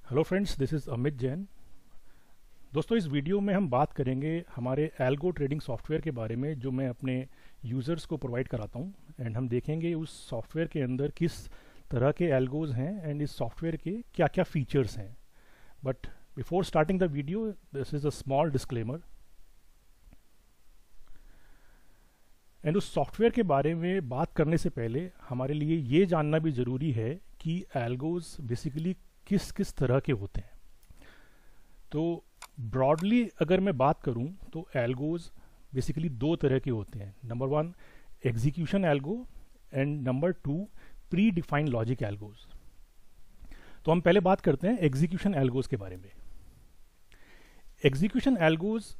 Hello friends, this is Amit Jain. दोस्तों, इस video में हम बात करेंगे हमारे एल्गो ट्रेडिंग सॉफ्टवेयर के बारे में जो मैं अपने यूज़र्स को प्रोवाइड कराता हूँ। एंड हम देखेंगे उस सॉफ्टवेयर के अंदर किस तरह के एल्गोज हैं एंड इस सॉफ्टवेयर के क्या क्या फीचर्स हैं। But before starting the video, this is a small disclaimer. And उस सॉफ्टवेयर के बारे में बात करने से पहले हमारे लिए ये जानना भी ज़रूरी है कि एल्गोज बेसिकली किस किस तरह के होते हैं। तो ब्रॉडली अगर मैं बात करूं तो एल्गोज बेसिकली दो तरह के होते हैं। Number one, execution algo and number two, pre defined logic algos. तो हम पहले बात करते हैं एग्जीक्यूशन एल्गोज के बारे में। एग्जीक्यूशन एल्गोज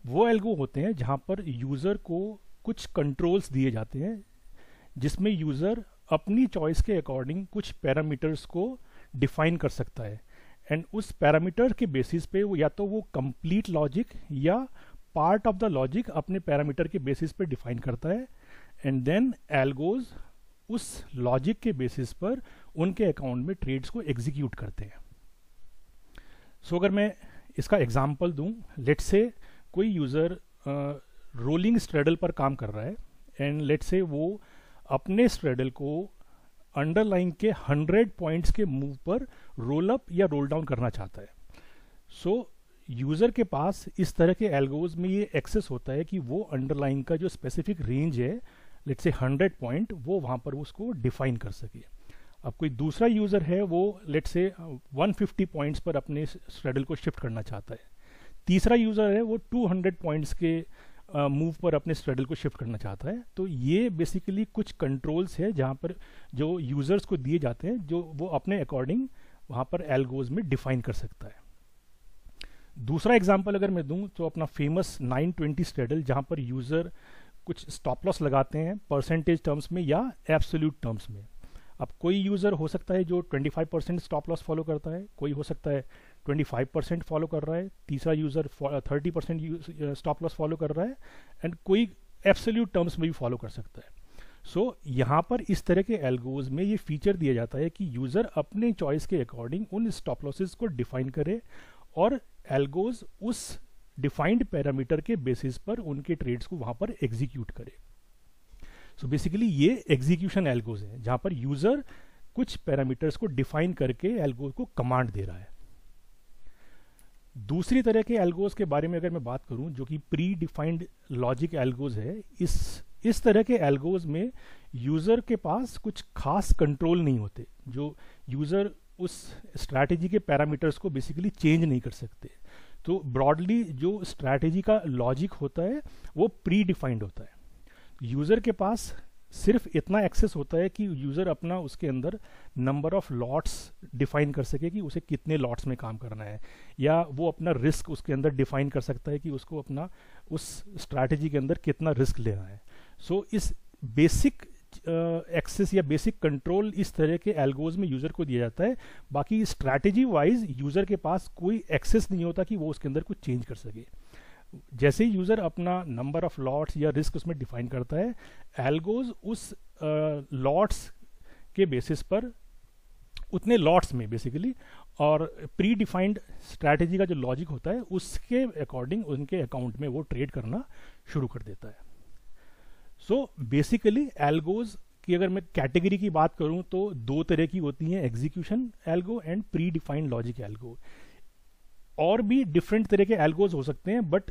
वो एल्गो होते हैं जहां पर यूज़र को कुछ कंट्रोल्स दिए जाते हैं जिसमें यूज़र अपनी चॉइस के अकॉर्डिंग कुछ पैरामीटर्स को डिफाइन कर सकता है। एंड उस पैरामीटर के बेसिस पे वो या तो वो कंप्लीट लॉजिक या पार्ट ऑफ द लॉजिक अपने पैरामीटर के बेसिस पे डिफाइन करता है। एंड देन एल्गोज उस लॉजिक के बेसिस पर उनके अकाउंट में ट्रेड्स को एग्जीक्यूट करते हैं। सो अगर मैं इसका एग्जांपल दूं, लेट्स से कोई यूज़र रोलिंग स्ट्रेडल पर काम कर रहा है एंड लेट्स से वो अपने स्ट्रेडल को अंडरलाइन के 100 पॉइंट्स के मूव पर रोल अप या रोल डाउन करना चाहता है। सो यूज़र के पास इस तरह के एल्गोज में ये एक्सेस होता है कि वो अंडरलाइन का जो स्पेसिफिक रेंज है, लेट्स से 100 पॉइंट, वो वहाँ पर उसको डिफाइन कर सके। अब कोई दूसरा यूज़र है, वो लेट्स से 150 पॉइंट्स पर अपने स्ट्रेडल को शिफ्ट करना चाहता है। तीसरा यूज़र है, वो 200 पॉइंट्स के मूव पर अपने स्ट्रेडल को शिफ्ट करना चाहता है। तो ये बेसिकली कुछ कंट्रोल्स है जहाँ पर जो यूज़र्स को दिए जाते हैं, जो वो अपने अकॉर्डिंग वहाँ पर एल्गोज में डिफाइन कर सकता है। दूसरा एग्जांपल अगर मैं दूं तो अपना फेमस 920 स्ट्रेडल, जहाँ पर यूज़र कुछ स्टॉप लॉस लगाते हैं परसेंटेज टर्म्स में या एब्सोल्यूट टर्म्स में। अब कोई यूज़र हो सकता है जो 25% स्टॉप लॉस फॉलो करता है, कोई हो सकता है 25% फॉलो कर रहा है, तीसरा यूज़र 30% स्टॉप लॉस फॉलो कर रहा है, एंड कोई एब्सोल्यूट टर्म्स में भी फॉलो कर सकता है। सो यहाँ पर इस तरह के एल्गोज में ये फीचर दिया जाता है कि यूज़र अपने चॉइस के अकॉर्डिंग उन स्टॉप लॉसेस को डिफाइन करे और एल्गोज उस डिफाइंड पैरामीटर के बेसिस पर उनके ट्रेड्स को वहाँ पर एग्जीक्यूट करे। सो बेसिकली ये एग्जीक्यूशन एल्गोज है जहाँ पर यूज़र कुछ पैरामीटर्स को डिफाइन करके एल्गोज को कमांड दे रहा है। दूसरी तरह के एल्गोज के बारे में अगर मैं बात करूं जो कि प्री डिफाइंड लॉजिक एल्गोज है, इस तरह के एल्गोज में यूज़र के पास कुछ खास कंट्रोल नहीं होते। जो यूज़र उस स्ट्रैटेजी के पैरामीटर्स को बेसिकली चेंज नहीं कर सकते। तो ब्रॉडली जो स्ट्रैटेजी का लॉजिक होता है वो प्री डिफाइंड होता है। यूज़र के पास सिर्फ इतना एक्सेस होता है कि यूज़र अपना उसके अंदर नंबर ऑफ लॉट्स डिफाइन कर सके कि उसे कितने लॉट्स में काम करना है, या वो अपना रिस्क उसके अंदर डिफाइन कर सकता है कि उसको अपना उस स्ट्रैटेजी के अंदर कितना रिस्क लेना है। सो इस बेसिक एक्सेस या बेसिक कंट्रोल इस तरह के एल्गोज में यूज़र को दिया जाता है। बाकी स्ट्रैटेजी वाइज यूज़र के पास कोई एक्सेस नहीं होता कि वो उसके अंदर कुछ चेंज कर सके। जैसे ही यूज़र अपना नंबर ऑफ लॉट्स या रिस्क उसमें डिफाइन करता है, एल्गोज उस लॉट्स के बेसिस पर उतने लॉट्स में बेसिकली और प्री डिफाइंड स्ट्रैटेजी का जो लॉजिक होता है उसके अकॉर्डिंग उनके अकाउंट में वो ट्रेड करना शुरू कर देता है। सो बेसिकली एल्गोज की अगर मैं कैटेगरी की बात करूं तो दो तरह की होती हैं, execution algo and pre defined logic algo. और भी डिफरेंट तरह के एल्गोज हो सकते हैं, बट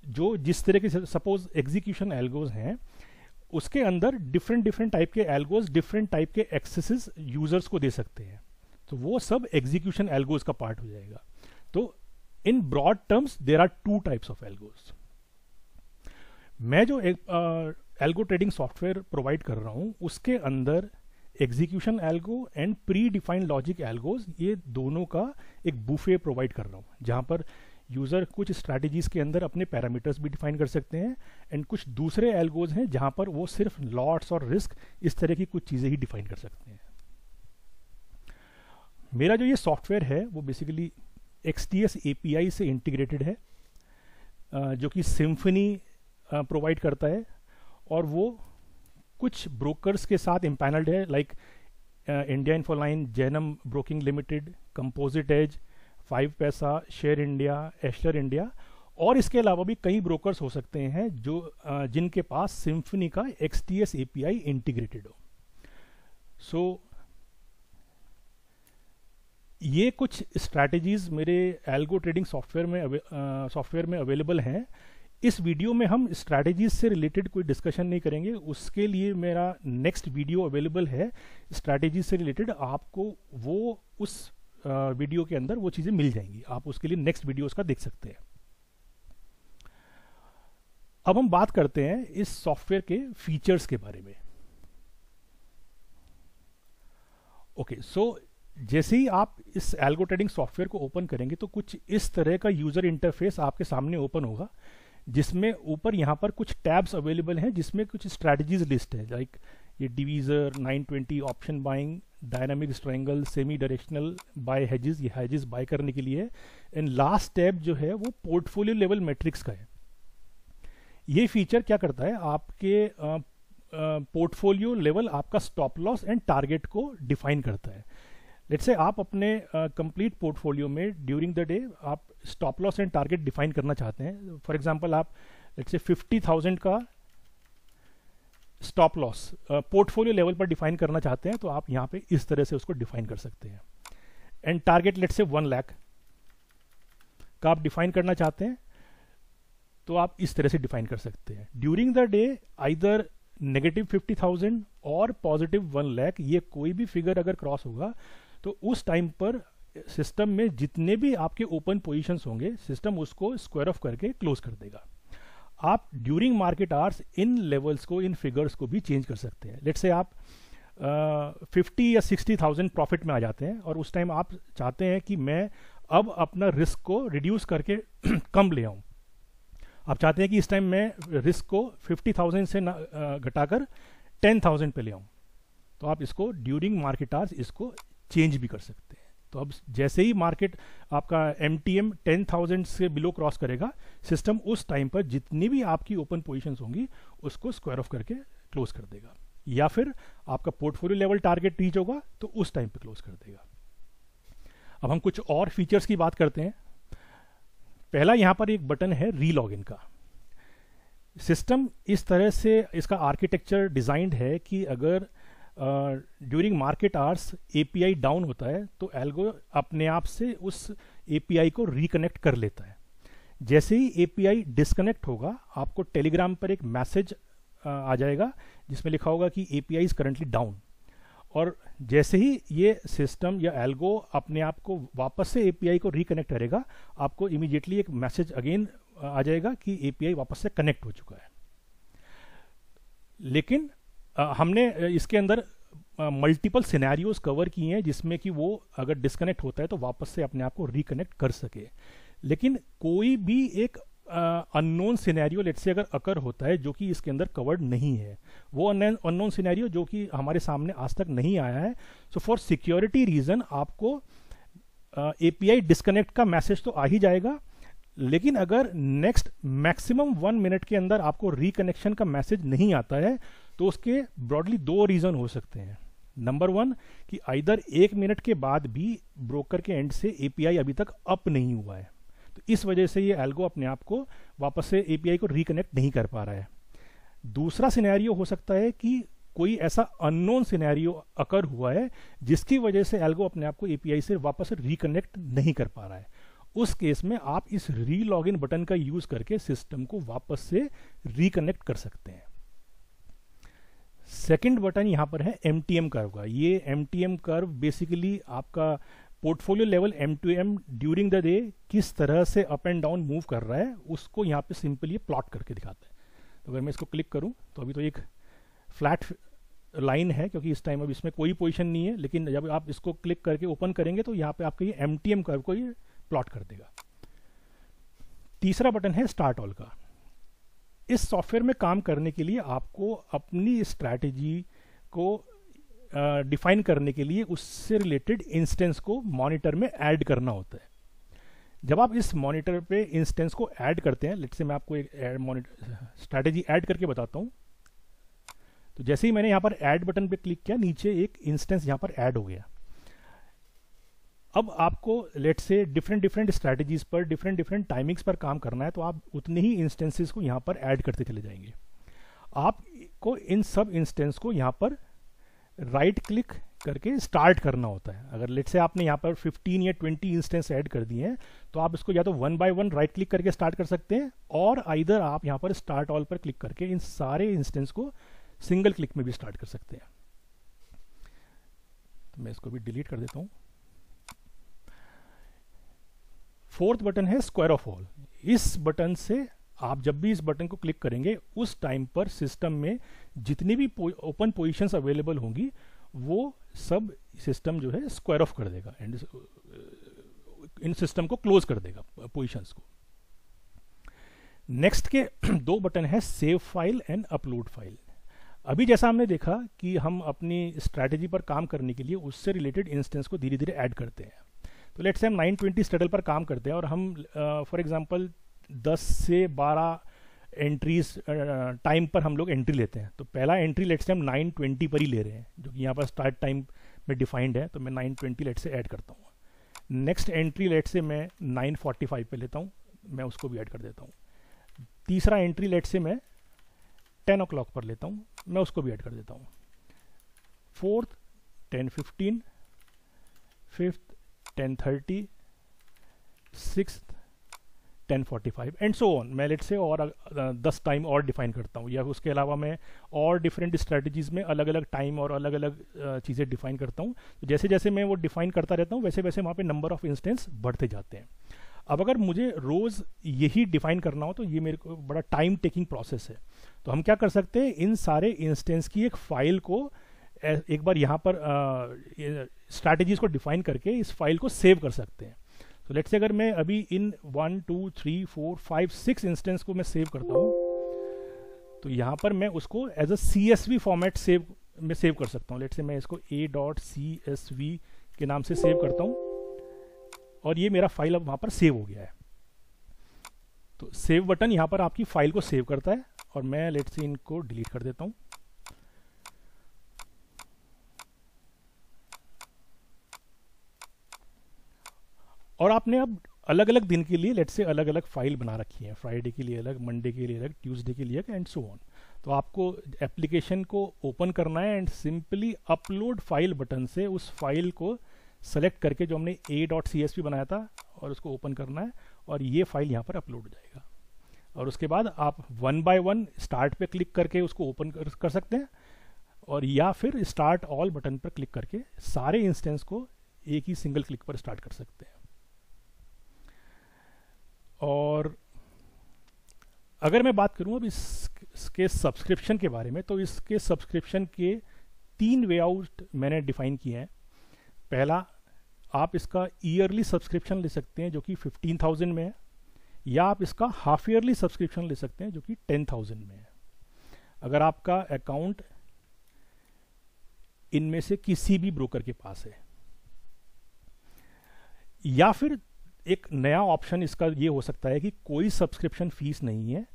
जो जिस तरह के सपोज एग्जीक्यूशन एल्गोज हैं उसके अंदर डिफरेंट टाइप के एल्गोज डिफरेंट टाइप के एक्सेसेस यूजर्स को दे सकते हैं। तो वो सब एग्जीक्यूशन एल्गोज का पार्ट हो जाएगा। तो in broad terms there are two types of algos. मैं जो एल्गो ट्रेडिंग सॉफ्टवेयर प्रोवाइड कर रहा हूं उसके अंदर execution algo and pre defined logic algos, ये दोनों का एक बुफे प्रोवाइड कर रहा हूँ जहाँ पर यूज़र कुछ स्ट्रैटेजीज के अंदर अपने पैरामीटर्स भी डिफाइन कर सकते हैं, एंड कुछ दूसरे एल्गोज हैं जहाँ पर वो सिर्फ लॉट्स और रिस्क इस तरह की कुछ चीज़ें ही डिफाइन कर सकते हैं। मेरा जो ये सॉफ्टवेयर है वो बेसिकली XDS API से इंटीग्रेटेड है, जो कि सिम्फनी प्रोवाइड करता है, और वो कुछ ब्रोकर्स के साथ इम्पैनल्ड है, like India Infoline, Jainam broking limited, composite edge, 5 Paisa, share India, एशलर India, और इसके अलावा भी कई ब्रोकर्स हो सकते हैं जो जिनके पास सिम्फनी का XTS API इंटीग्रेटेड हो। सो ये कुछ स्ट्रैटेजीज मेरे एल्गो ट्रेडिंग सॉफ्टवेयर में अवेलेबल हैं। इस वीडियो में हम स्ट्रैटेजीज से रिलेटेड कोई डिस्कशन नहीं करेंगे, उसके लिए मेरा नेक्स्ट वीडियो अवेलेबल है स्ट्रैटेजीज से रिलेटेड। आपको वो उस वीडियो के अंदर वो चीज़ें मिल जाएंगी, आप उसके लिए नेक्स्ट वीडियो उसका देख सकते हैं। अब हम बात करते हैं इस सॉफ्टवेयर के फीचर्स के बारे में। ओके, सो जैसे ही आप इस एल्गो ट्रेडिंग सॉफ्टवेयर को ओपन करेंगे तो कुछ इस तरह का यूजर इंटरफेस आपके सामने ओपन होगा, जिसमें ऊपर यहाँ पर कुछ टैब्स अवेलेबल हैं जिसमें कुछ स्ट्रैटेजीज लिस्ट है, लाइक ये divisor, 920, option buying, dynamic triangle, semi directional, buy hedges, ये हेजेस बाय करने के लिए है। एंड लास्ट टैब जो है वो पोर्टफोलियो लेवल मैट्रिक्स का है। ये फीचर क्या करता है, आपके पोर्टफोलियो लेवल आपका स्टॉप लॉस एंड टारगेट को डिफाइन करता है। लेट्स से आप अपने कंप्लीट पोर्टफोलियो में ड्यूरिंग द डे आप stop loss and target define करना चाहते हैं। फॉर एग्जांपल आप लेट्स से 50,000 का स्टॉप लॉस पोर्टफोलियो लेवल पर डिफाइन करना चाहते हैं, तो आप यहाँ पे इस तरह से उसको डिफाइन कर सकते हैं। And target let's say 1 lakh का आप डिफाइन करना चाहते हैं, तो आप इस तरह से डिफाइन कर सकते हैं। ड्यूरिंग द डे आइदर -50,000 और +1 लाख, ये कोई भी फिगर अगर क्रॉस होगा तो उस टाइम पर सिस्टम में जितने भी आपके ओपन पोजीशंस होंगे सिस्टम उसको स्क्वायर ऑफ करके क्लोज कर देगा। आप during market hours in levels को, इन फिगर्स को भी चेंज कर सकते हैं। लेट्स से आप 50 या 60,000 प्रॉफिट में आ जाते हैं और उस टाइम आप चाहते हैं कि मैं अब अपना रिस्क को रिड्यूस करके कम ले आऊं। आप चाहते हैं कि इस टाइम मैं रिस्क को 50,000 से घटाकर 10,000 पे ले आऊं, तो आप इसको ड्यूरिंग मार्केट आवर्स इसको चेंज भी कर सकते हैं। तो अब जैसे ही मार्केट आपका MTM 10,000 से बिलो क्रॉस करेगा, सिस्टम उस टाइम पर जितनी भी आपकी ओपन पोजीशंस होंगी उसको स्क्वायर ऑफ करके क्लोज कर देगा, या फिर आपका पोर्टफोलियो लेवल टारगेट रीच होगा तो उस टाइम पे क्लोज कर देगा। अब हम कुछ और फीचर्स की बात करते हैं। पहला यहाँ पर एक बटन है रीलॉगिन का। सिस्टम इस तरह से इसका आर्किटेक्चर डिजाइंड है कि अगर during market hours API down होता है तो एल्गो अपने आप से उस API को रिकनेक्ट कर लेता है। जैसे ही API डिस्कनेक्ट होगा, आपको टेलीग्राम पर एक मैसेज आ जाएगा जिसमें लिखा होगा कि API इज करंटली डाउन, और जैसे ही ये सिस्टम या एल्गो अपने आप को वापस से API को रिकनेक्ट करेगा, आपको इमीडिएटली एक मैसेज अगेन आ जाएगा कि API वापस से कनेक्ट हो चुका है। लेकिन हमने इसके अंदर मल्टीपल सिनेरियोज कवर किए हैं जिसमें कि वो अगर डिस्कनेक्ट होता है तो वापस से अपने आप को रिकनेक्ट कर सके। लेकिन कोई भी एक अननोन सिनेरियो लेट्स से अगर अकर होता है जो कि इसके अंदर कवर्ड नहीं है, वो अननोन सिनेरियो जो कि हमारे सामने आज तक नहीं आया है, सो फॉर सिक्योरिटी रीजन आपको API डिस्कनेक्ट का मैसेज तो आ ही जाएगा, लेकिन अगर नेक्स्ट मैक्सिमम 1 मिनट के अंदर आपको रिकनेक्शन का मैसेज नहीं आता है तो उसके ब्रॉडली 2 रीजन हो सकते हैं। नंबर 1 कि आइदर 1 मिनट के बाद भी ब्रोकर के एंड से API अभी तक अप नहीं हुआ है, तो इस वजह से ये एल्गो अपने आप को वापस से API को रिकनेक्ट नहीं कर पा रहा है। दूसरा सिनेरियो हो सकता है कि कोई ऐसा अननोन सिनेरियो अकर हुआ है जिसकी वजह से एल्गो अपने आप को API से वापस रिकनेक्ट नहीं कर पा रहा है। उस केस में आप इस रीलॉगिन बटन का यूज करके सिस्टम को वापस से रिकनेक्ट कर सकते हैं। सेकंड बटन यहां पर है MTM कर्व का। ये MTM कर्व बेसिकली आपका portfolio level M2M during the day किस तरह से अप एंड डाउन मूव कर रहा है उसको यहाँ पे सिंपली प्लॉट करके दिखाता है। तो अगर मैं इसको क्लिक करूं तो अभी तो एक फ्लैट लाइन है क्योंकि इस टाइम अब इसमें कोई पोजीशन नहीं है, लेकिन जब आप इसको क्लिक करके ओपन करेंगे तो यहाँ पे आपका ये MTM कर्व को ये प्लॉट कर देगा। तीसरा बटन है स्टार्ट ऑल का। इस सॉफ्टवेयर में काम करने के लिए आपको अपनी स्ट्रैटेजी को डिफाइन करने के लिए उससे रिलेटेड इंस्टेंस को मॉनिटर में ऐड करना होता है। जब आप इस मॉनिटर पे इंस्टेंस को ऐड करते हैं, लेट्स से मैं आपको एक मॉनिटर स्ट्रैटेजी ऐड करके बताता हूं। तो जैसे ही मैंने यहाँ पर ऐड बटन पे क्लिक किया, नीचे एक इंस्टेंस यहाँ पर ऐड हो गया। अब आपको लेट से डिफरेंट डिफरेंट स्ट्रैटेजीज पर डिफरेंट डिफरेंट टाइमिंग्स पर काम करना है, तो आप उतने ही इंस्टेंसेस को यहाँ पर ऐड करते चले जाएंगे। आपको इन सब इंस्टेंस को यहाँ पर राइट क्लिक करके स्टार्ट करना होता है। अगर लेट से आपने यहाँ पर 15 या 20 इंस्टेंस ऐड कर दिए हैं, तो आप इसको या तो 1 बाय 1 राइट क्लिक करके स्टार्ट कर सकते हैं, और आइदर आप यहाँ पर स्टार्ट ऑल पर क्लिक करके इन सारे इंस्टेंस को सिंगल क्लिक में भी स्टार्ट कर सकते हैं। तो मैं इसको भी डिलीट कर देता हूँ। फोर्थ बटन है स्क्वायर ऑफ ऑल। इस बटन से आप जब भी इस बटन को क्लिक करेंगे, उस टाइम पर सिस्टम में जितनी भी ओपन पोजीशंस अवेलेबल होंगी वो सब सिस्टम जो है स्क्वायर ऑफ कर देगा एंड इन सिस्टम को क्लोज कर देगा पोजीशंस को। नेक्स्ट के दो बटन है save file and upload file. अभी जैसा हमने देखा कि हम अपनी स्ट्रैटेजी पर काम करने के लिए उससे रिलेटेड इंस्टेंस को धीरे धीरे ऐड करते हैं। तो लेट्स से हम 920 स्ट्रैडल पर काम करते हैं और हम फॉर एग्जांपल 10 से 12 एंट्रीज टाइम पर हम लोग एंट्री लेते हैं। तो पहला एंट्री लेट्स से हम 920 पर ही ले रहे हैं, जो कि यहाँ पर स्टार्ट टाइम में डिफाइंड है, तो मैं 920 लेट्स से ऐड करता हूँ। नेक्स्ट एंट्री लेट्स से मैं 945 पे लेता हूँ, मैं उसको भी ऐड कर देता हूँ। तीसरा एंट्री लेट्स से मैं 10 o'clock पर लेता हूँ, मैं उसको भी ऐड कर देता हूँ। Fourth 10:15, fifth 10:30, sixth 10:45 and so on. मैं लेट से और 10 टाइम और डिफाइन करता हूँ, या उसके अलावा मैं और डिफरेंट स्ट्रेटजीज में अलग अलग टाइम और अलग अलग चीज़ें डिफाइन करता हूँ। तो जैसे जैसे मैं वो डिफाइन करता रहता हूँ, वैसे वैसे वहाँ पे नंबर ऑफ इंस्टेंस बढ़ते जाते हैं। अब अगर मुझे रोज़ यही डिफाइन करना हो, तो ये मेरे को बड़ा टाइम टेकिंग प्रोसेस है। तो हम क्या कर सकते हैं, इन सारे इंस्टेंस की एक फाइल को एक बार यहाँ पर स्ट्रैटेजीज को डिफाइन करके इस फाइल को सेव कर सकते हैं। तो लेट्स से अगर मैं अभी इन 1 2 3 4 5 6 इंस्टेंस को मैं सेव करता हूँ, तो यहाँ पर मैं उसको एज अ CSV फॉर्मेट में सेव कर सकता हूँ। लेट्स से मैं इसको a.csv के नाम से सेव करता हूँ, और ये मेरा फाइल अब वहाँ पर सेव हो गया है। तो सेव बटन यहाँ पर आपकी फाइल को सेव करता है, और मैं लेट्स से इनको डिलीट कर देता हूँ। और आपने अब अलग अलग दिन के लिए लेट्स से अलग अलग फाइल बना रखी है, फ्राइडे के लिए अलग, मंडे के लिए अलग, ट्यूसडे के लिए अलग एंड सो ऑन। तो आपको एप्लीकेशन को ओपन करना है and simply upload file button से उस फाइल को सेलेक्ट करके जो हमने a.csv बनाया था और उसको ओपन करना है, और ये फाइल यहाँ पर अपलोड हो जाएगा। और उसके बाद आप 1 बाय 1 स्टार्ट पे क्लिक करके उसको ओपन कर सकते हैं, और या फिर स्टार्ट ऑल बटन पर क्लिक करके सारे इंस्टेंस को एक ही सिंगल क्लिक पर स्टार्ट कर सकते हैं। और अगर मैं बात करूं अब इसके सब्सक्रिप्शन के बारे में, तो इसके सब्सक्रिप्शन के 3 वे आउट मैंने डिफाइन किए हैं। पहला, आप इसका ईयरली सब्सक्रिप्शन ले सकते हैं जो कि 15,000 में है, या आप इसका हाफ ईयरली सब्सक्रिप्शन ले सकते हैं जो कि 10,000 में है, अगर आपका अकाउंट इनमें से किसी भी ब्रोकर के पास है। या फिर एक नया ऑप्शन इसका ये हो सकता है कि कोई सब्सक्रिप्शन फीस नहीं है,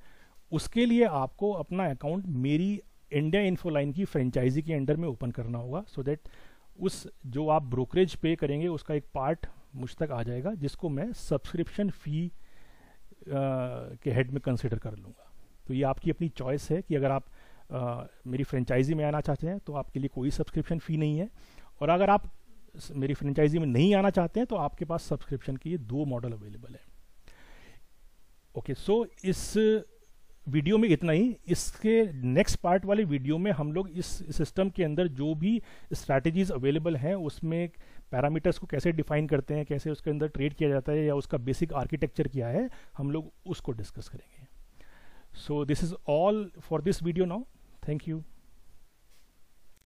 उसके लिए आपको अपना अकाउंट मेरी इंडिया इन्फोलाइन की फ्रेंचाइजी के अंडर में ओपन करना होगा, सो दैट उस जो आप ब्रोकरेज पे करेंगे उसका एक पार्ट मुझ तक आ जाएगा, जिसको मैं सब्सक्रिप्शन फी के हेड में कंसिडर कर लूँगा। तो ये आपकी अपनी चॉइस है कि अगर आप मेरी फ्रेंचाइजी में आना चाहते हैं तो आपके लिए कोई सब्सक्रिप्शन फ़ी नहीं है, और अगर आप मेरी फ्रेंचाइजी में नहीं आना चाहते हैं तो आपके पास सब्सक्रिप्शन के ये 2 मॉडल अवेलेबल है। ओके, सो इस वीडियो में इतना ही। इसके नेक्स्ट पार्ट वाले वीडियो में हम लोग इस सिस्टम के अंदर जो भी स्ट्रैटेजीज अवेलेबल हैं उसमें पैरामीटर्स को कैसे डिफाइन करते हैं, कैसे उसके अंदर ट्रेड किया जाता है, या उसका बेसिक आर्किटेक्चर क्या है, हम लोग उसको डिस्कस करेंगे। So this is all for this video now. Thank you.